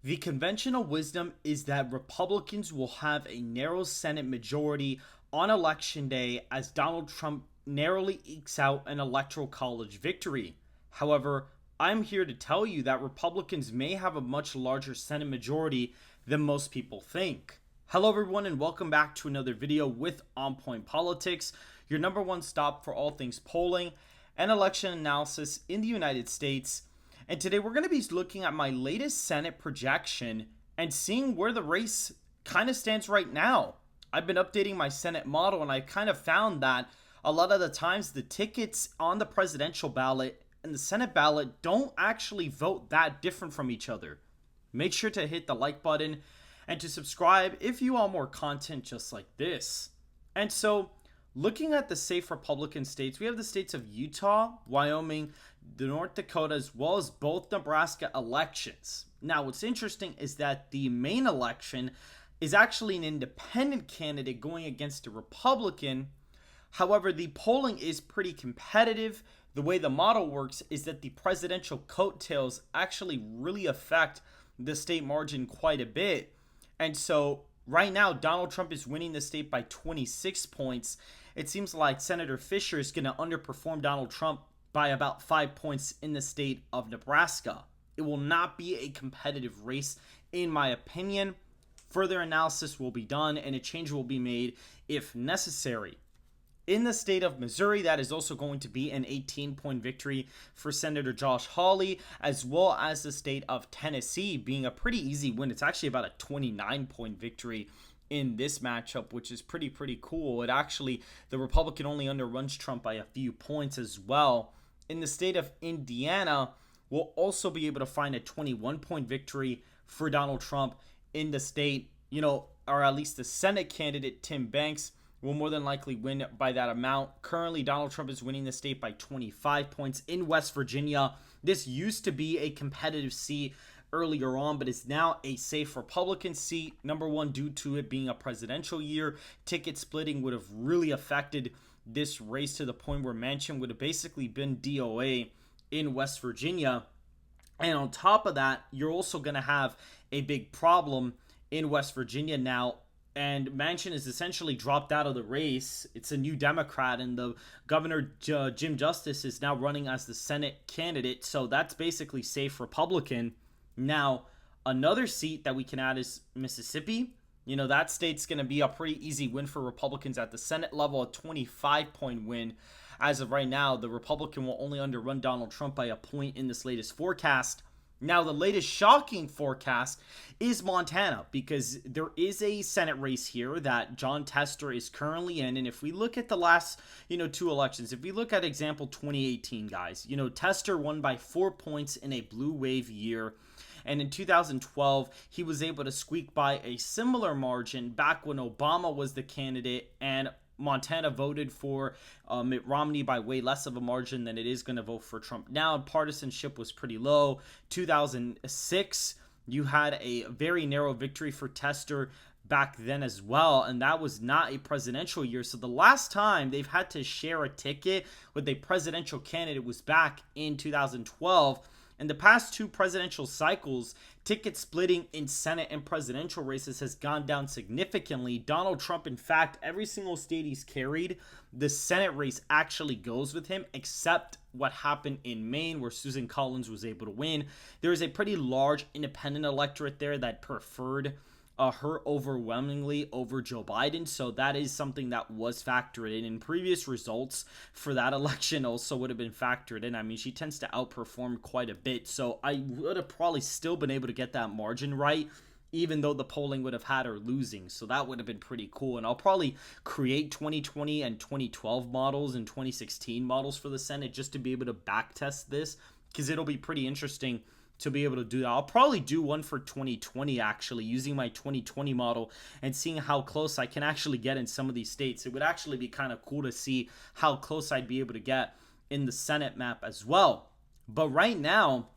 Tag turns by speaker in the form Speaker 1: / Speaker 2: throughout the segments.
Speaker 1: The conventional wisdom is that Republicans will have a narrow Senate majority on election day as Donald Trump narrowly ekes out an electoral college victory. However, I'm here to tell you that Republicans may have a much larger Senate majority than most people think. Hello everyone and welcome back to another video with On Point Politics, your number one stop for all things polling and election analysis in the United States. And today we're going to be looking at my latest Senate projection and seeing where the race kind of stands right now. I've been updating my Senate model and I kind of found that a lot of the times the tickets on the presidential ballot and the Senate ballot don't actually vote that different from each other. Make sure to hit the like button and to subscribe if you want more content just like this. And so, looking at the safe Republican states, we have the states of Utah, Wyoming, the North Dakota, as well as both Nebraska elections. Now, what's interesting is that the main election is actually an independent candidate going against a Republican. However, the polling is pretty competitive. The way the model works is that the presidential coattails actually really affect the state margin quite a bit. And so right now, Donald Trump is winning the state by 26 points. It seems like Senator Fisher is going to underperform Donald Trump by about 5 points in the state of Nebraska. It will not be a competitive race, in my opinion. Further analysis will be done and a change will be made if necessary. In the state of Missouri, that is also going to be an 18-point victory for Senator Josh Hawley, as well as the state of Tennessee being a pretty easy win. It's actually about a 29-point victory in this matchup, which is pretty cool. The Republican only underruns Trump by a few points as well. In the state of Indiana, we'll also be able to find a 21-point victory for Donald Trump in the state, or at least the Senate candidate, Tim Banks, will more than likely win by that amount. Currently, Donald Trump is winning the state by 25 points. In West Virginia, this used to be a competitive seat earlier on, but is now a safe Republican seat. Number one, due to it being a presidential year, ticket splitting would have really affected this race to the point where Manchin would have basically been DOA in West Virginia. And on top of that, you're also going to have a big problem in West Virginia now. And Manchin is essentially dropped out of the race. It's a new Democrat, and the governor, Jim Justice, is now running as the Senate candidate. So that's basically safe Republican. Now, another seat that we can add is Mississippi. That state's going to be a pretty easy win for Republicans at the Senate level, a 25-point win. As of right now, the Republican will only underrun Donald Trump by a point in this latest forecast. Now, the latest shocking forecast is Montana, because there is a Senate race here that Jon Tester is currently in. And if we look at the last, two elections, if we look at example 2018, guys, Tester won by 4 points in a blue wave year. And in 2012, he was able to squeak by a similar margin back when Obama was the candidate and Montana voted for Mitt Romney by way less of a margin than it is going to vote for Trump now. Partisanship was pretty low. 2006, you had a very narrow victory for Tester back then as well, and that was not a presidential year. So the last time they've had to share a ticket with a presidential candidate was back in 2012. In the past two presidential cycles, ticket splitting in Senate and presidential races has gone down significantly. Donald Trump, in fact, every single state he's carried, the Senate race actually goes with him, except what happened in Maine where Susan Collins was able to win. There is a pretty large independent electorate there that preferred her overwhelmingly over Joe Biden. So that is something that was factored in previous results for that election also would have been factored in. I mean, she tends to outperform quite a bit. So I would have probably still been able to get that margin right, even though the polling would have had her losing. So that would have been pretty cool. And I'll probably create 2020 and 2012 models and 2016 models for the Senate just to be able to backtest this, because it'll be pretty interesting to be able to do that. I'll probably do one for 2020 actually, using my 2020 model and seeing how close I can actually get in some of these states. It would actually be kind of cool to see how close I'd be able to get in the Senate map as well. But right now,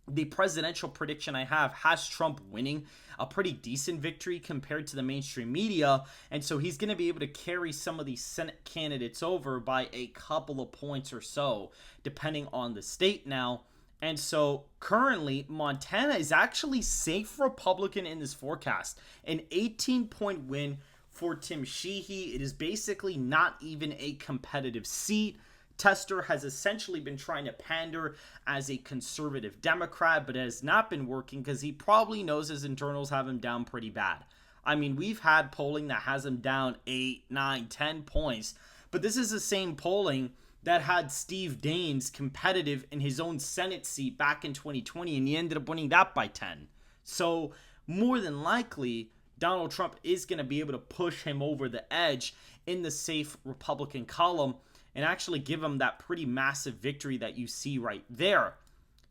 Speaker 1: the presidential prediction I have has Trump winning a pretty decent victory compared to the mainstream media. And so he's going to be able to carry some of these Senate candidates over by a couple of points or so, depending on the state now. And so currently, Montana is actually safe Republican in this forecast. An 18-point win for Tim Sheehy. It is basically not even a competitive seat. Tester has essentially been trying to pander as a conservative Democrat, but it has not been working because he probably knows his internals have him down pretty bad. I mean, we've had polling that has him down 8, 9, 10 points, but this is the same polling that had Steve Daines competitive in his own Senate seat back in 2020, and he ended up winning that by 10. So, more than likely, Donald Trump is going to be able to push him over the edge in the safe Republican column and actually give him that pretty massive victory that you see right there.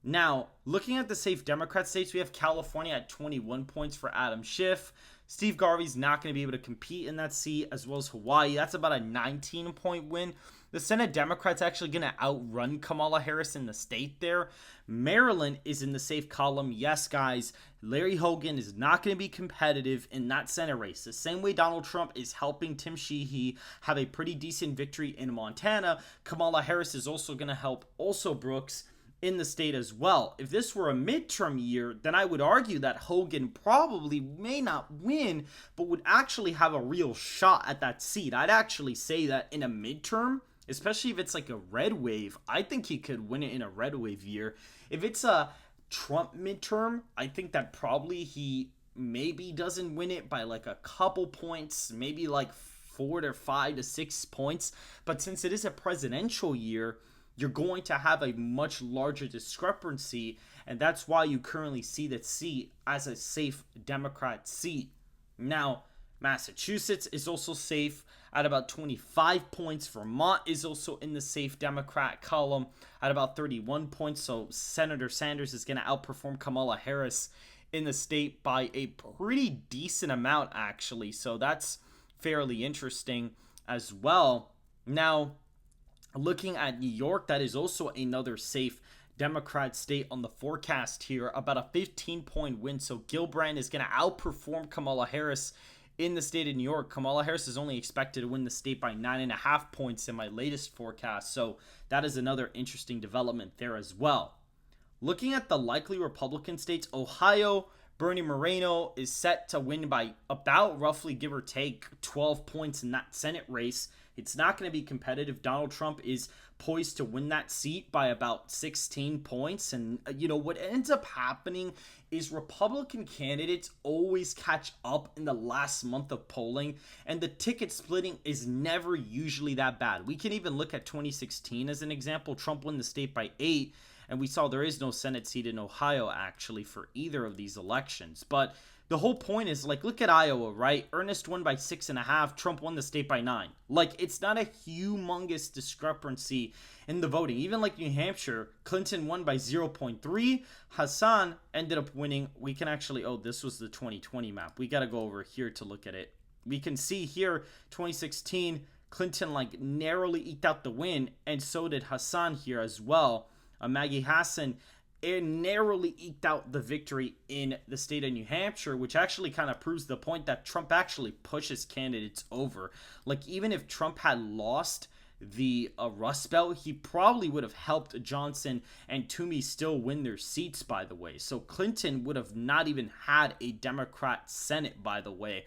Speaker 1: Now, looking at the safe Democrat states, we have California at 21 points for Adam Schiff. Steve Garvey's not going to be able to compete in that seat, as well as Hawaii. That's about a 19-point win. The Senate Democrats actually going to outrun Kamala Harris in the state there. Maryland is in the safe column. Yes, guys, Larry Hogan is not going to be competitive in that Senate race. The same way Donald Trump is helping Tim Sheehy have a pretty decent victory in Montana, Kamala Harris is also going to help also Brooks in the state as well. If this were a midterm year, then I would argue that Hogan probably may not win, but would actually have a real shot at that seat. I'd actually say that in a midterm, especially if it's like a red wave, I think he could win it in a red wave year. If it's a Trump midterm, I think that probably he maybe doesn't win it by like a couple points, maybe like 4 to 5 to 6 points. But since it is a presidential year, you're going to have a much larger discrepancy, and that's why you currently see that seat as a safe Democrat seat. Now, Massachusetts is also safe at about 25 points. Vermont is also in the safe Democrat column at about 31 points. So Senator Sanders is going to outperform Kamala Harris in the state by a pretty decent amount, actually. So that's fairly interesting as well. Now, looking at New York, that is also another safe Democrat state on the forecast here, about a 15-point win. So Gillibrand is going to outperform Kamala Harris in the state of New York. Kamala Harris is only expected to win the state by 9.5 points in my latest forecast. So that is another interesting development there as well. Looking at the likely Republican states, Ohio, Bernie Moreno is set to win by about roughly, give or take, 12 points in that Senate race. It's not going to be competitive. Donald Trump is poised to win that seat by about 16 points. And, what ends up happening is Republican candidates always catch up in the last month of polling, and the ticket splitting is never usually that bad. We can even look at 2016 as an example. Trump won the state by 8. And we saw there is no Senate seat in Ohio, actually, for either of these elections. But the whole point is, look at Iowa, right? Ernest won by 6.5. Trump won the state by 9. It's not a humongous discrepancy in the voting. Even like New Hampshire, Clinton won by 0.3. Hassan ended up winning. We can actually, this was the 2020 map. We got to go over here to look at it. We can see here, 2016, Clinton narrowly eked out the win, and so did Hassan here as well. Maggie Hassan narrowly eked out the victory in the state of New Hampshire, which actually kind of proves the point that Trump actually pushes candidates over. Even if Trump had lost the Rust Belt, he probably would have helped Johnson and Toomey still win their seats, by the way. So Clinton would have not even had a Democrat Senate, by the way.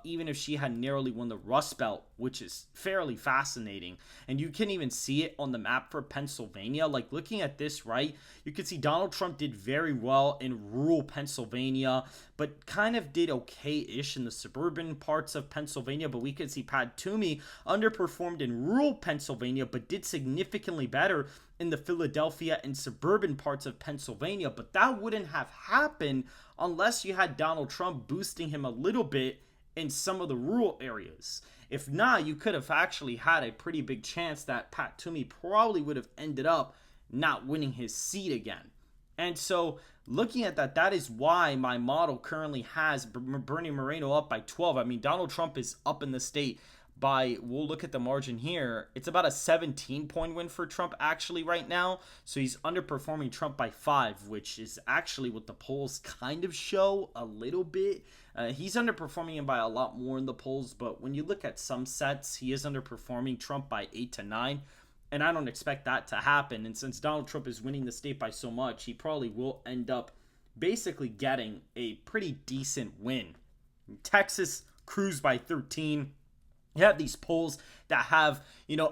Speaker 1: Even if she had narrowly won the Rust Belt, which is fairly fascinating. And you can even see it on the map for Pennsylvania. Looking at this, right, you can see Donald Trump did very well in rural Pennsylvania, but kind of did okay-ish in the suburban parts of Pennsylvania. But we could see Pat Toomey underperformed in rural Pennsylvania, but did significantly better in the Philadelphia and suburban parts of Pennsylvania. But that wouldn't have happened unless you had Donald Trump boosting him a little bit in some of the rural areas. If not, you could have actually had a pretty big chance that Pat Toomey probably would have ended up not winning his seat again. And so looking at that, that is why my model currently has Bernie Moreno up by 12. I mean, Donald Trump is up in the state by, we'll look at the margin here, it's about a 17-point win for Trump actually right now. So he's underperforming Trump by 5, which is actually what the polls kind of show a little bit. He's underperforming him by a lot more in the polls, but when you look at some sets, he is underperforming Trump by 8 to 9. And I don't expect that to happen. And since Donald Trump is winning the state by so much, he probably will end up basically getting a pretty decent win. Texas cruised by 13. You have these polls that have,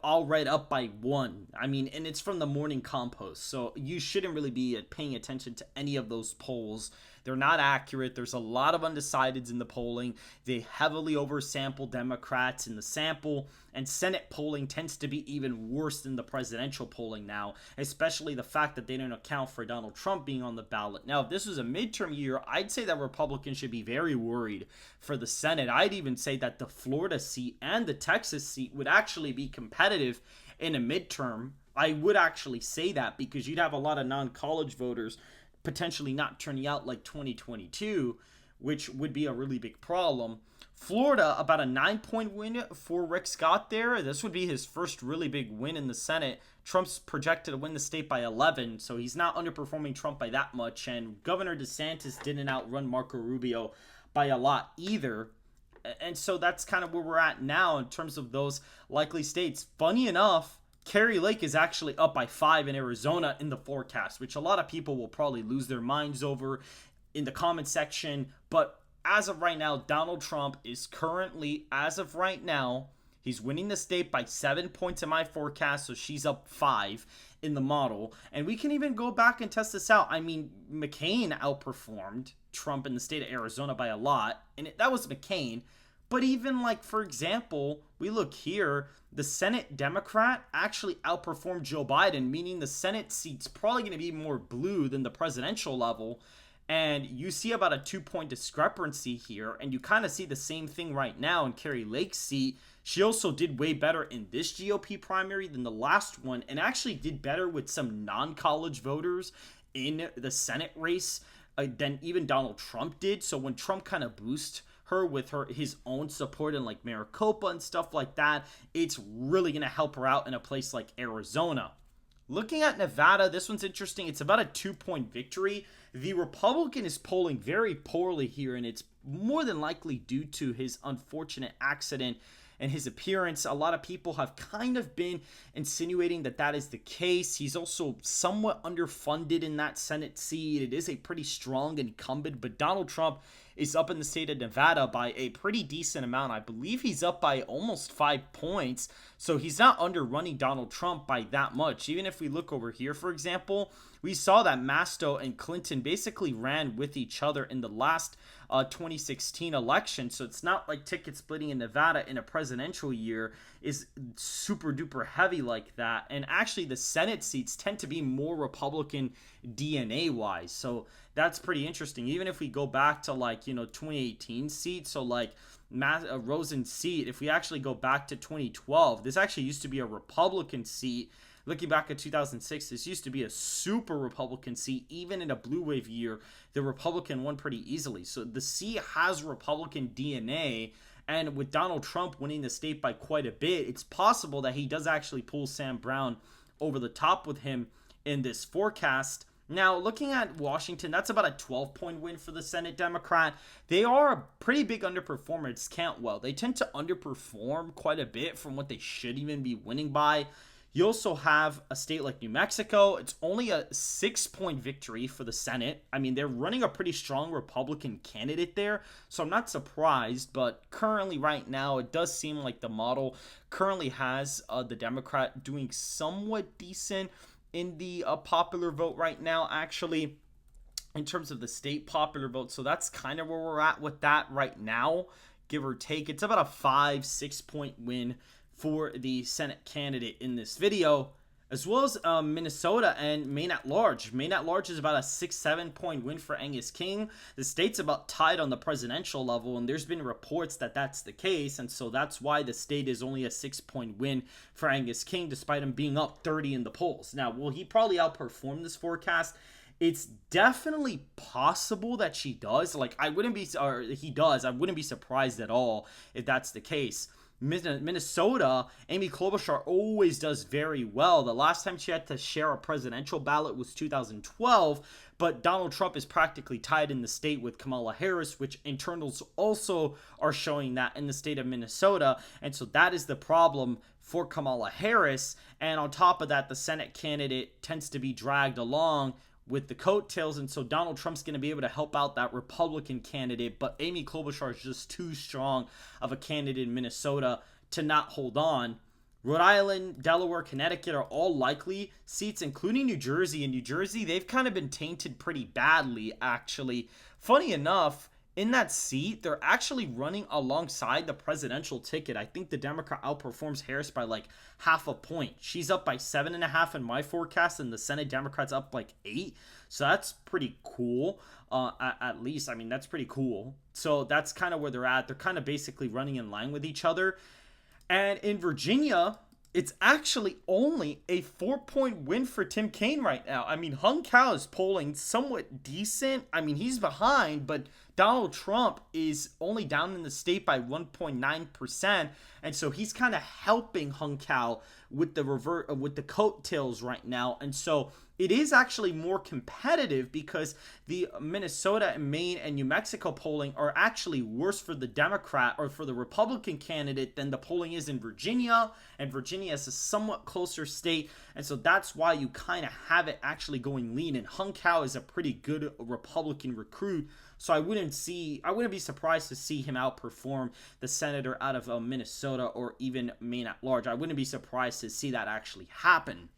Speaker 1: all right up by 1. I mean, and it's from the morning compost. So you shouldn't really be paying attention to any of those polls. They're not accurate. There's a lot of undecideds in the polling. They heavily oversample Democrats in the sample. And Senate polling tends to be even worse than the presidential polling now, especially the fact that they don't account for Donald Trump being on the ballot. Now, if this was a midterm year, I'd say that Republicans should be very worried for the Senate. I'd even say that the Florida seat and the Texas seat would actually be competitive in a midterm. I would actually say that because you'd have a lot of non-college voters potentially not turning out like 2022, which would be a really big problem. Florida, about a 9-point win for Rick Scott there. This would be his first really big win in the Senate. Trump's projected to win the state by 11, so he's not underperforming Trump by that much. And Governor DeSantis didn't outrun Marco Rubio by a lot either. And so that's kind of where we're at now in terms of those likely states. Funny enough, Kari Lake is actually up by 5 in Arizona in the forecast, which a lot of people will probably lose their minds over in the comment section. But as of right now, Donald Trump is currently, as of right now, he's winning the state by 7 points in my forecast, so she's up 5 in the model. And we can even go back and test this out. I mean, McCain outperformed Trump in the state of Arizona by a lot, and that was McCain. But even for example, we look here, the Senate Democrat actually outperformed Joe Biden, meaning the Senate seat's probably going to be more blue than the presidential level. And you see about a 2-point discrepancy here, and you kind of see the same thing right now in Kari Lake's seat. She also did way better in this GOP primary than the last one, and actually did better with some non-college voters in the Senate race than even Donald Trump did. So when Trump kind of boosted her with his own support in Maricopa and stuff like that, it's really going to help her out in a place like Arizona. Looking at Nevada, this one's interesting. It's about a 2-point victory. The Republican is polling very poorly here, and it's more than likely due to his unfortunate accident and his appearance. A lot of people have kind of been insinuating that that is the case. He's also somewhat underfunded in that Senate seat. It is a pretty strong incumbent, but Donald Trump is up in the state of Nevada by a pretty decent amount. I believe he's up by almost 5 points, so he's not underrunning Donald Trump by that much. Even if we look over here, for example, we saw that Masto and Clinton basically ran with each other in the last 2016 election, so it's not like ticket splitting in Nevada in a presidential year is super duper heavy like that. And actually the Senate seats tend to be more Republican DNA wise, so that's pretty interesting. Even if we go back to 2018 seats, so Rosen's seat, if we actually go back to 2012, this actually used to be a Republican seat. Looking back at 2006, this used to be a super Republican seat. Even in a blue wave year, the Republican won pretty easily. So the seat has Republican DNA, and with Donald Trump winning the state by quite a bit, it's possible that he does actually pull Sam Brown over the top with him in this forecast. Now, looking at Washington, that's about a 12-point win for the Senate Democrat. They are a pretty big underperformer. It's Cantwell. They tend to underperform quite a bit from what they should even be winning by. You also have a state like New Mexico. It's only a 6-point victory for the Senate. I mean, they're running a pretty strong Republican candidate there, so I'm not surprised. But currently, right now, it does seem like the model currently has the Democrat doing somewhat decent in the popular vote right now, actually, in terms of the state popular vote. So that's kind of where we're at with that right now, give or take. It's about a 5-6-point win for the Senate candidate in this video, as well as Minnesota and Maine at large. Maine at large is about a 6-7-point win for Angus King. The state's about tied on the presidential level, and there's been reports that that's the case, and so that's why the state is only a 6-point win for Angus King, despite him being up 30 in the polls. Now, will he probably outperform this forecast? It's definitely possible that she does. He does. I wouldn't be surprised at all if that's the case. Minnesota, Amy Klobuchar always does very well. The last time she had to share a presidential ballot was 2012, but Donald Trump is practically tied in the state with Kamala Harris, which internals also are showing that in the state of Minnesota. And so that is the problem for Kamala Harris. And on top of that, the Senate candidate tends to be dragged along with the coattails, and so Donald Trump's going to be able to help out that Republican candidate, but Amy Klobuchar is just too strong of a candidate in Minnesota to not hold on. Rhode Island, Delaware, Connecticut are all likely seats, including New Jersey. In New Jersey, they've kind of been tainted pretty badly, actually. Funny enough, in that seat, they're actually running alongside the presidential ticket. I think the Democrat outperforms Harris by like half a point. She's up by 7.5 in my forecast, and the Senate Democrats up like 8. So that's pretty cool. At least, I mean, that's pretty cool. So that's kind of where they're at. They're kind of basically running in line with each other. And in Virginia, it's actually only a 4-point win for Tim Kaine right now. I mean, Hung Kao is polling somewhat decent. I mean, he's behind, but Donald Trump is only down in the state by 1.9%. And so he's kind of helping Hung Kao with the coattails right now. And so it is actually more competitive because the Minnesota and Maine and New Mexico polling are actually worse for the Democrat or for the Republican candidate than the polling is in Virginia. And Virginia is a somewhat closer state. And so that's why you kind of have it actually going lean. And Hung Kao is a pretty good Republican recruit. So I wouldn't be surprised to see him outperform the senator out of Minnesota or even Maine at large. I wouldn't be surprised to see that actually happen.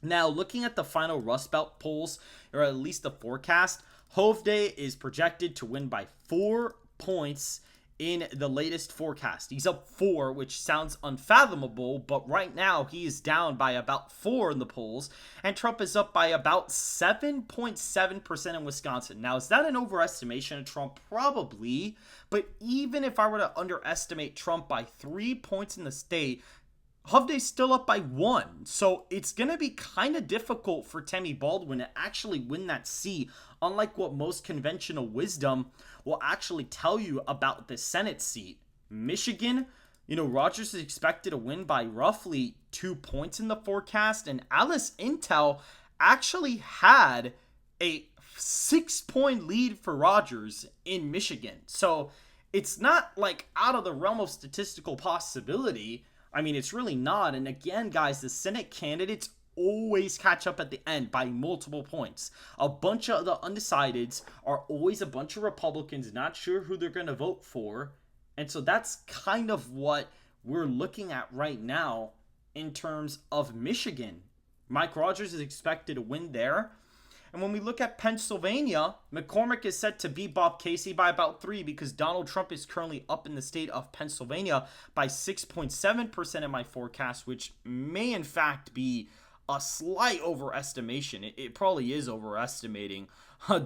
Speaker 1: Now, looking at the final Rust Belt polls, or at least the forecast, Hovde is projected to win by 4 points in the latest forecast. He's up 4, which sounds unfathomable, but right now he is down by about 4 in the polls, and Trump is up by about 7.7% in Wisconsin. Now, is that an overestimation of Trump? Probably, but even if I were to underestimate Trump by 3 points in the state, Hovde's still up by 1, so it's going to be kind of difficult for Tammy Baldwin to actually win that seat, unlike what most conventional wisdom will actually tell you about the Senate seat. Michigan, Rogers is expected to win by roughly 2 points in the forecast, and Alice Intel actually had a 6-point lead for Rogers in Michigan. So it's not like out of the realm of statistical possibility. I mean, it's really not. And again, guys, the Senate candidates always catch up at the end by multiple points. A bunch of the undecideds are always a bunch of Republicans not sure who they're going to vote for. And so that's kind of what we're looking at right now in terms of Michigan. Mike Rogers is expected to win there. And when we look at Pennsylvania, McCormick is set to beat Bob Casey by about 3 because Donald Trump is currently up in the state of Pennsylvania by 6.7% in my forecast, which may in fact be a slight overestimation. It probably is overestimating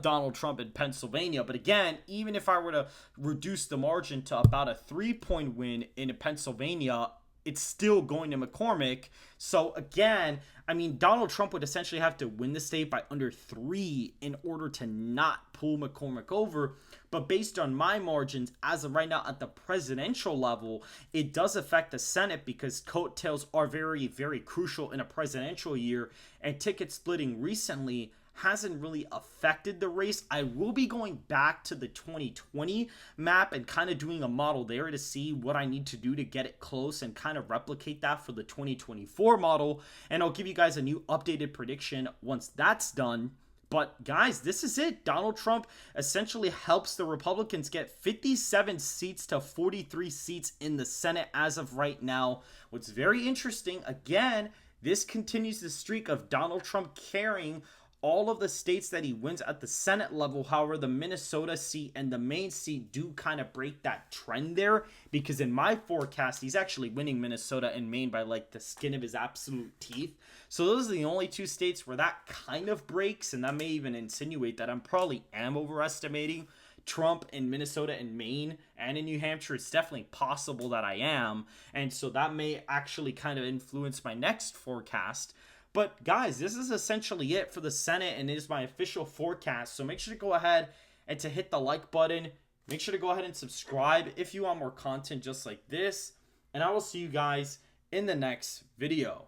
Speaker 1: Donald Trump in Pennsylvania. But again, even if I were to reduce the margin to about a 3-point win in Pennsylvania, it's still going to McCormick. So again, I mean, Donald Trump would essentially have to win the state by under 3 in order to not pull McCormick over. But based on my margins, as of right now at the presidential level, it does affect the Senate because coattails are very, very crucial in a presidential year. And ticket splitting recently hasn't really affected the race. I will be going back to the 2020 map and kind of doing a model there to see what I need to do to get it close and kind of replicate that for the 2024 model. And I'll give you guys a new updated prediction once that's done. But guys, this is it. Donald Trump essentially helps the Republicans get 57 seats to 43 seats in the Senate as of right now. What's very interesting, again, this continues the streak of Donald Trump carrying all of the states that he wins at the Senate level. However, the Minnesota seat and the Maine seat do kind of break that trend there, because in my forecast, he's actually winning Minnesota and Maine by like the skin of his absolute teeth. So those are the only 2 states where that kind of breaks, and that may even insinuate that I probably am overestimating Trump in Minnesota and Maine, and in New Hampshire. It's definitely possible that I am, and so that may actually kind of influence my next forecast. But guys, this is essentially it for the Senate, and it is my official forecast. So make sure to go ahead and to hit the like button. Make sure to go ahead and subscribe if you want more content just like this. and I will see you guys in the next video.